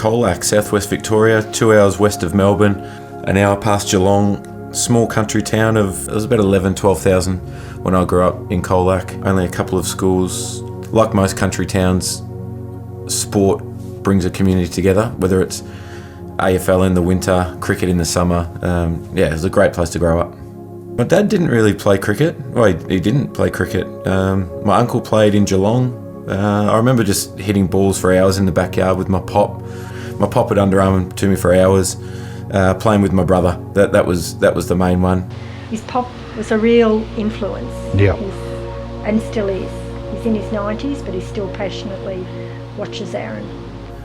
Colac, southwest Victoria, 2 hours west of Melbourne, an hour past Geelong, small country town of, it was about 12,000 when I grew up in Colac. Only a couple of schools. Like most country towns, sport brings a community together, whether it's AFL in the winter, cricket in the summer. It was a great place to grow up. My dad didn't really play cricket. Well, he didn't play cricket. My uncle played in Geelong. I remember just hitting balls for hours in the backyard with my pop. My pop would underarm to me for hours, playing with my brother. That was the main one. His pop was a real influence. Yeah. And still is. He's in his 90s, but he still passionately watches Aaron.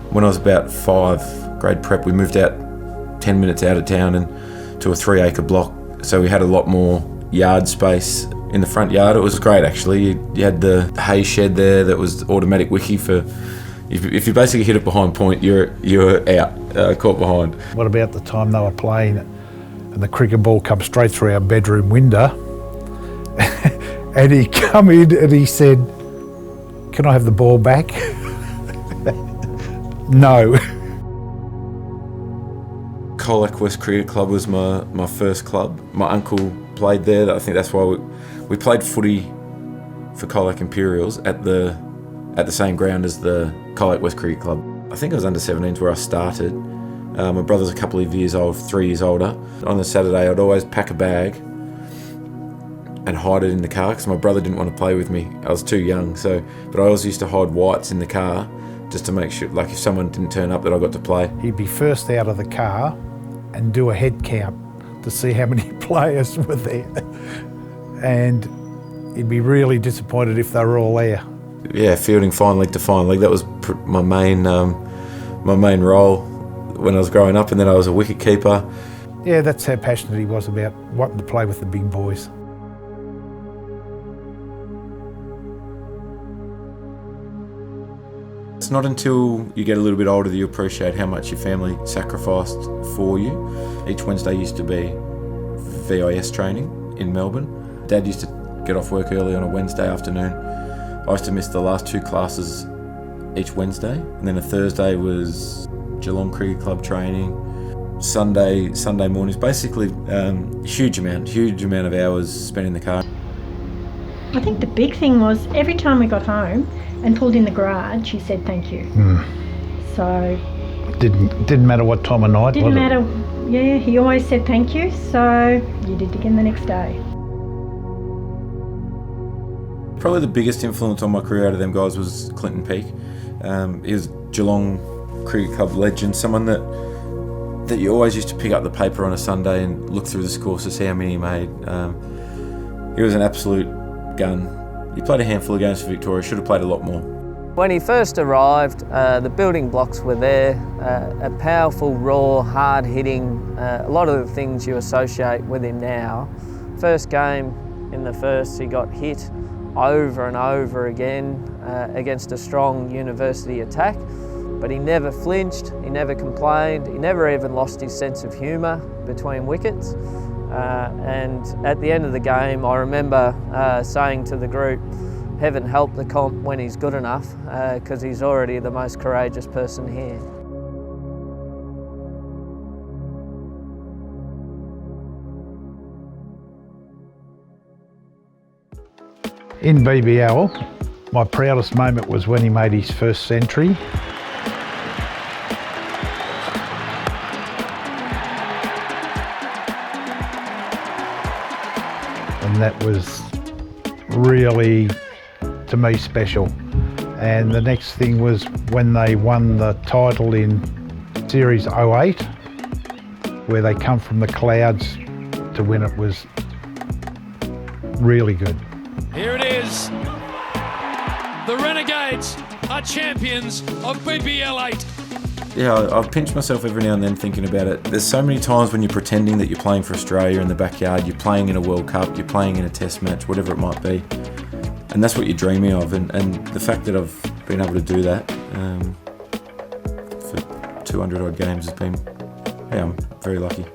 When I was about 5, grade prep, we moved out 10 minutes out of town and to a 3-acre block. So we had a lot more yard space in the front yard. It was great, actually. You had the hay shed there that was automatic wicky for, if you basically hit it behind point, you're out, caught behind. What about the time they were playing and the cricket ball come straight through our bedroom window and he come in and he said, "Can I have the ball back?" No. Colac West Cricket Club was my first club. My uncle played there. I think that's why we played footy for Colac Imperials at the same ground as the Colac West Cricket Club. I think I was under 17s where I started. My brother's a couple of years old, 3 years older. On the Saturday, I'd always pack a bag and hide it in the car because my brother didn't want to play with me. I was too young, but I always used to hide whites in the car just to make sure, like if someone didn't turn up, that I got to play. He'd be first out of the car and do a head count to see how many players were there. And he'd be really disappointed if they were all there. Yeah, fielding fine leg to fine leg. That was my main role when I was growing up, and then I was a wicket keeper. Yeah, that's how passionate he was about wanting to play with the big boys. It's not until you get a little bit older that you appreciate how much your family sacrificed for you. Each Wednesday used to be VIS training in Melbourne. Dad used to get off work early on a Wednesday afternoon. I used to miss the last 2 classes each Wednesday, and then a Thursday was Geelong Cricket Club training. Sunday mornings, basically huge amount of hours spent in the car. I think the big thing was every time we got home and pulled in the garage, he said thank you. So didn't matter what time of night. Didn't matter. Yeah, he always said thank you. So you did it again the next day. Probably the biggest influence on my career out of them guys was Clinton Peake. He was Geelong Cricket Club legend, someone that you always used to pick up the paper on a Sunday and look through the scores to see how many he made. He was an absolute gun. He played a handful of games for Victoria, should have played a lot more. When he first arrived, the building blocks were there, a powerful, raw, hard-hitting, a lot of the things you associate with him now. First game in the first, he got hit over and over again against a strong university attack, but he never flinched, he never complained, he never even lost his sense of humour between wickets. And at the end of the game, I remember saying to the group, heaven help the comp when he's good enough, because he's already the most courageous person here. In BBL, my proudest moment was when he made his first century. And that was really, to me, special. And the next thing was when they won the title in Series 08, where they come from the clouds to win it, was really good. Here it is. The Renegades are champions of BBL 8. Yeah, I've pinched myself every now and then thinking about it. There's so many times when you're pretending that you're playing for Australia in the backyard, you're playing in a World Cup, you're playing in a Test match, whatever it might be. And that's what you're dreaming of. And the fact that I've been able to do that for 200 odd games has been, yeah, I'm very lucky.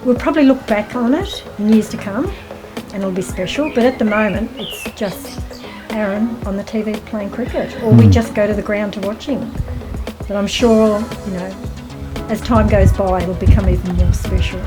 We'll probably look back on it in years to come and it'll be special, but at the moment it's just Aaron on the TV playing cricket, or we just go to the ground to watch him. But I'm sure, as time goes by, it'll become even more special.